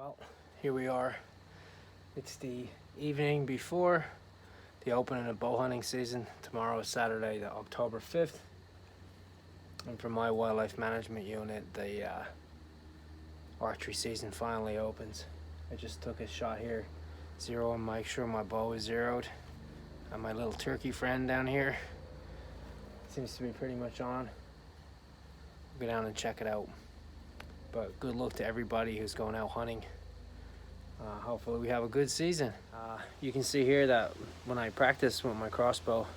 Well, here we are. It's the evening before the opening of bow hunting season. Tomorrow is Saturday, October 5th. And for my wildlife management unit, the archery season finally opens. I just took a shot here, zeroing, make sure my bow is zeroed. And my little turkey friend down here seems to be pretty much on. I'll go down and check it out. But good luck to everybody who's going out hunting. Hopefully we have a good season. You can see here that when I practice with my crossbow,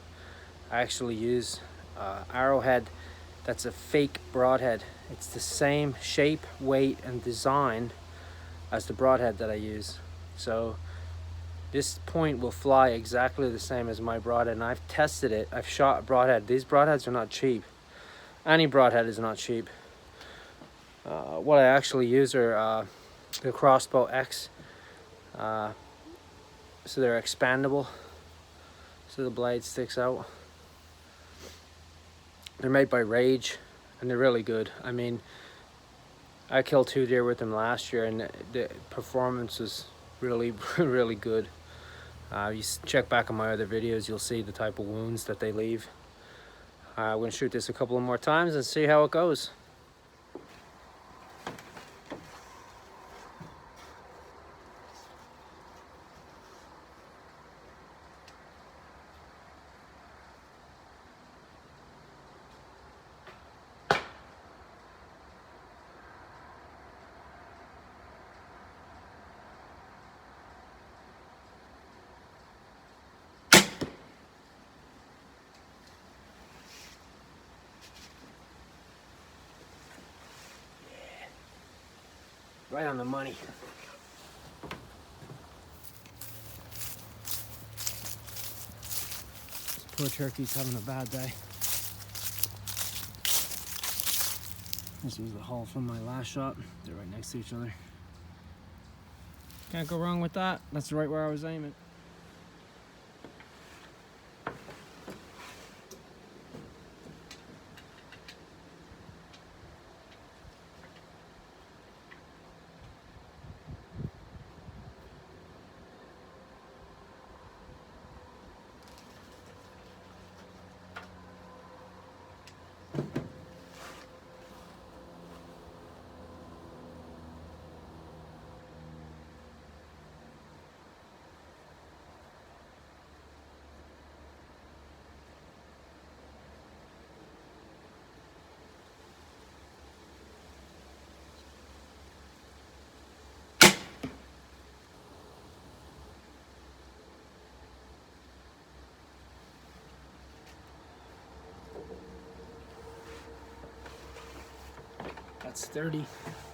I actually use arrowhead that's a fake broadhead. It's the same shape, weight, and design as the broadhead that I use. So this point will fly exactly the same as my broadhead, and I've tested it. I've shot a broadhead. These broadheads are not cheap. Any broadhead is not cheap. What I actually use are the Crossbow X. So they're expandable, so the blade sticks out. They're made by Rage, and they're really good. I mean, I killed 2 deer with them last year, and the performance was really, really good. You check back on my other videos, you'll see the type of wounds that they leave. I'm gonna shoot this a couple of more times and see how it goes. Right on the money. This poor turkey's having a bad day. This was the hole from my last shot. They're right next to each other. Can't go wrong with that. That's right where I was aiming.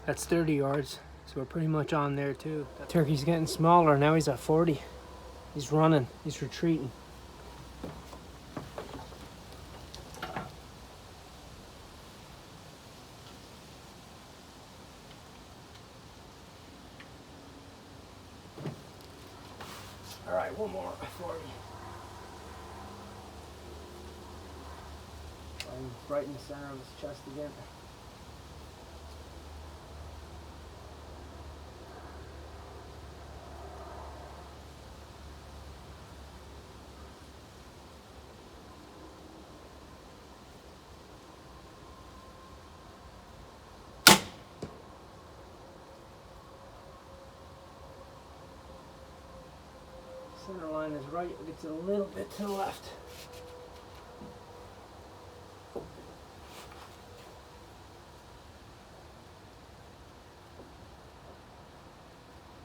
That's 30 yards, so we're pretty much on there too. That turkey's getting smaller. Now he's at 40. He's running, he's retreating. All right, one more for me. I'm right in the center of his chest again. Center line is right, it's a little bit to the left.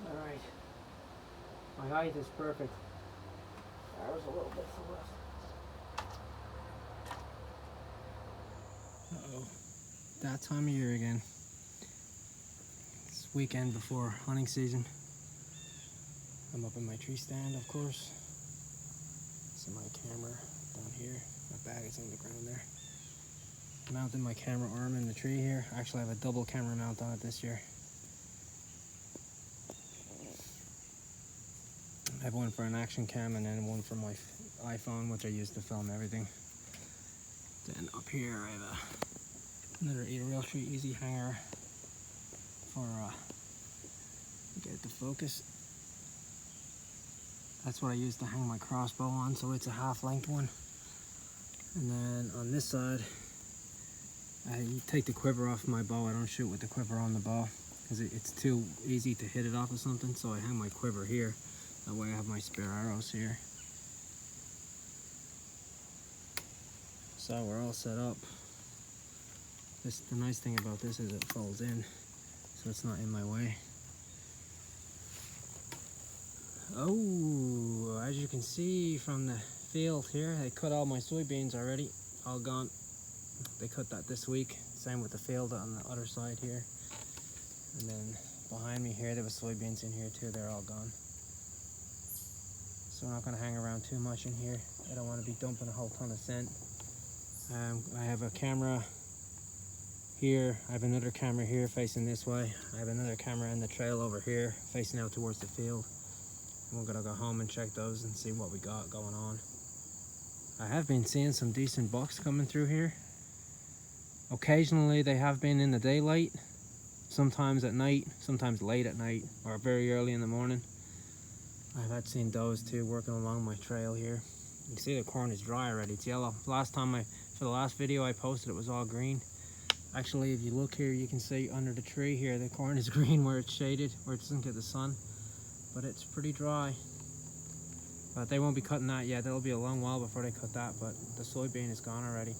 Alright. My height is perfect. That was a little bit to the left. Uh-oh. That time of year again. It's weekend before hunting season. I'm up in my tree stand, of course. So my camera down here. My bag is on the ground there. Mounted my camera arm in the tree here. Actually, I have a double camera mount on it this year. I have one for an action cam and then one for my iPhone, which I use to film everything. Then up here I have another Realtree Easy hanger for Get it to focus. That's what I use to hang my crossbow on, so it's a half-length one. And then on this side, I take the quiver off my bow. I don't shoot with the quiver on the bow because it's too easy to hit it off of something, so I hang my quiver here. That way I have my spare arrows here. So we're all set up. The nice thing about this is it folds in, so it's not in my way. Oh, as you can see from the field here, they cut all my soybeans already, all gone. They cut that this week. Same with the field on the other side here. And then behind me here, there was soybeans in here too. They're all gone. So we're not going to hang around too much in here. I don't want to be dumping a whole ton of scent. I have a camera here. I have another camera here facing this way. I have another camera in the trail over here facing out towards the field. And we're going to go home and check those and see what we got going on. I have been seeing some decent bucks coming through here. Occasionally they have been in the daylight, sometimes at night, sometimes late at night, or very early in the morning. I've had seen does too working along my trail here. You can see the corn is dry already, it's yellow. For the last video I posted, it was all green. Actually, if you look here, you can see under the tree here, the corn is green where it's shaded, where it doesn't get the sun. But it's pretty dry. But they won't be cutting that yet. That'll be a long while before they cut that, but the soybean is gone already.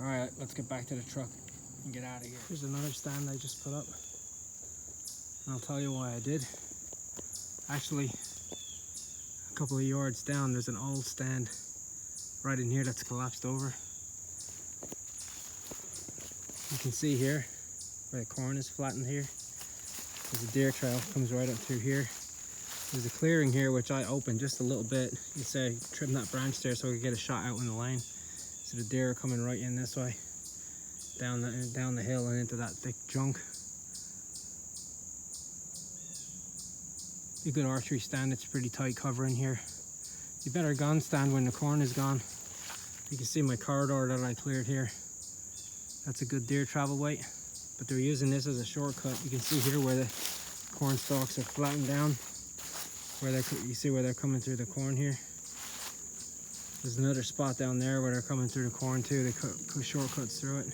All right, let's get back to the truck and get out of here. Here's another stand I just put up. And I'll tell you why I did. Actually, a couple of yards down, there's an old stand right in here that's collapsed over. You can see here where the corn is flattened here. There's a deer trail, comes right up through here. There's a clearing here which I opened just a little bit. You say trim that branch there so I could get a shot out in the lane. So the deer are coming right in this way, down the hill and into that thick junk. Be a good archery stand. It's pretty tight cover in here. You better gun stand when the corn is gone. You can see my corridor that I cleared here. That's a good deer travel weight. But they're using this as a shortcut. You can see here where the corn stalks are flattened down. You see where they're coming through the corn here. There's another spot down there where they're coming through the corn too. They cut shortcuts through it.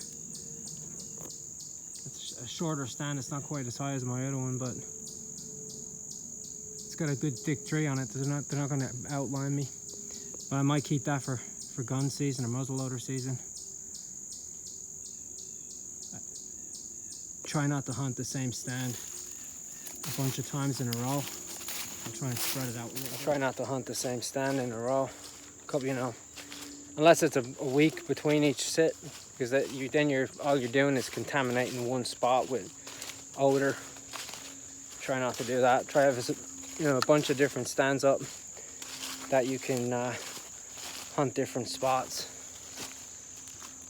It's a shorter stand. It's not quite as high as my other one, but it's got a good thick tree on it. They're not going to outline me. But I might keep that for gun season or muzzleloader season. Try not to hunt the same stand a bunch of times in a row. I'll try and spread it out a little bit. Try not to hunt the same stand in a row. Couple, unless it's a week between each sit, because all you're doing is contaminating one spot with odor. Try not to do that. Try to have a bunch of different stands up that you can hunt different spots.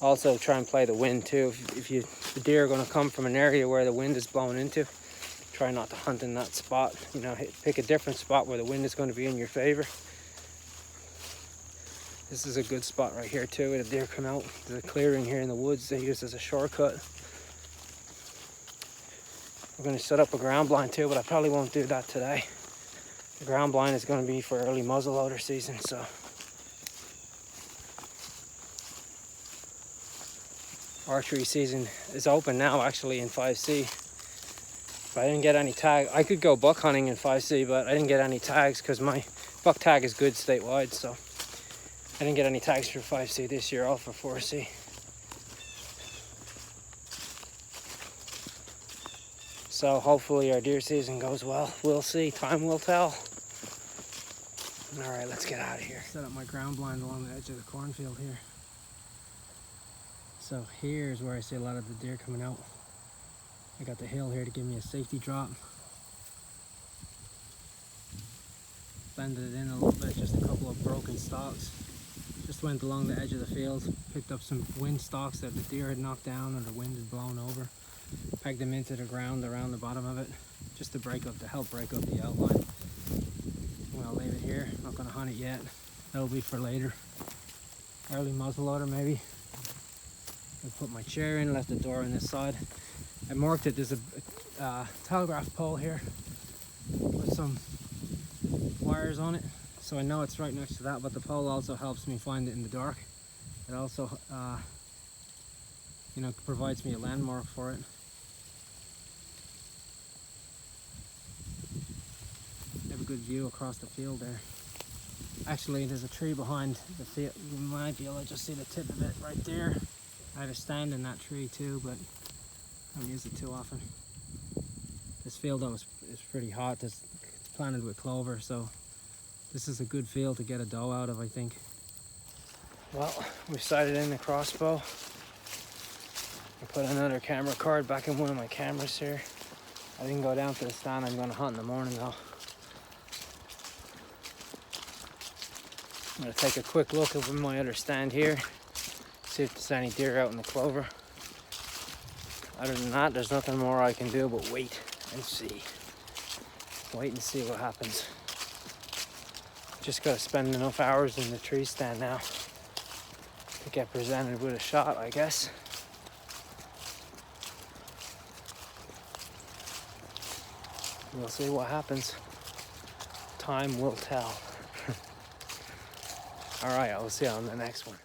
Also try and play the wind too. If the deer are going to come from an area where the wind is blowing into, try not to hunt in that spot. Pick a different spot where the wind is going to be in your favor. This is a good spot right here too where the deer come out. There's a clearing here in the woods they use as a shortcut. We're going to set up a ground blind too, but I probably won't do that today. The ground blind is going to be for early muzzleloader season, so. Archery season is open now actually in 5C. But I didn't get any tag. I could go buck hunting in 5C, but I didn't get any tags because my buck tag is good statewide, so I didn't get any tags for 5C this year, all for 4C. So hopefully our deer season goes well. We'll see. Time will tell. All right, let's get out of here. Set up my ground blind along the edge of the cornfield here. So here's where I see a lot of the deer coming out. I got the hill here to give me a safety drop. Bended it in a little bit, just a couple of broken stalks. Just went along the edge of the field, picked up some wind stalks that the deer had knocked down or the wind had blown over. Pegged them into the ground around the bottom of it, just to help break up the outline. I'm gonna leave it here, not gonna hunt it yet. That'll be for later. Early muzzleloader maybe. I put my chair in, left the door on this side. I marked it. There's a telegraph pole here with some wires on it, so I know it's right next to that, but the pole also helps me find it in the dark. It also you know, provides me a landmark for it. I have a good view across the field there. Actually, there's a tree behind the field. You might be able to just see the tip of it right there. I have a stand in that tree too, but I don't use it too often. This field though is pretty hot. It's planted with clover, so this is a good field to get a doe out of, I think. Well, we sighted in the crossbow. I put another camera card back in one of my cameras here. I didn't go down to the stand. I'm going to hunt in the morning though. I'm going to take a quick look at my other stand here, see if there's any deer out in the clover. Other than that, there's nothing more I can do but wait and see. Wait and see what happens. Just got to spend enough hours in the tree stand now to get presented with a shot, I guess. We'll see what happens. Time will tell. All right, I'll see you on the next one.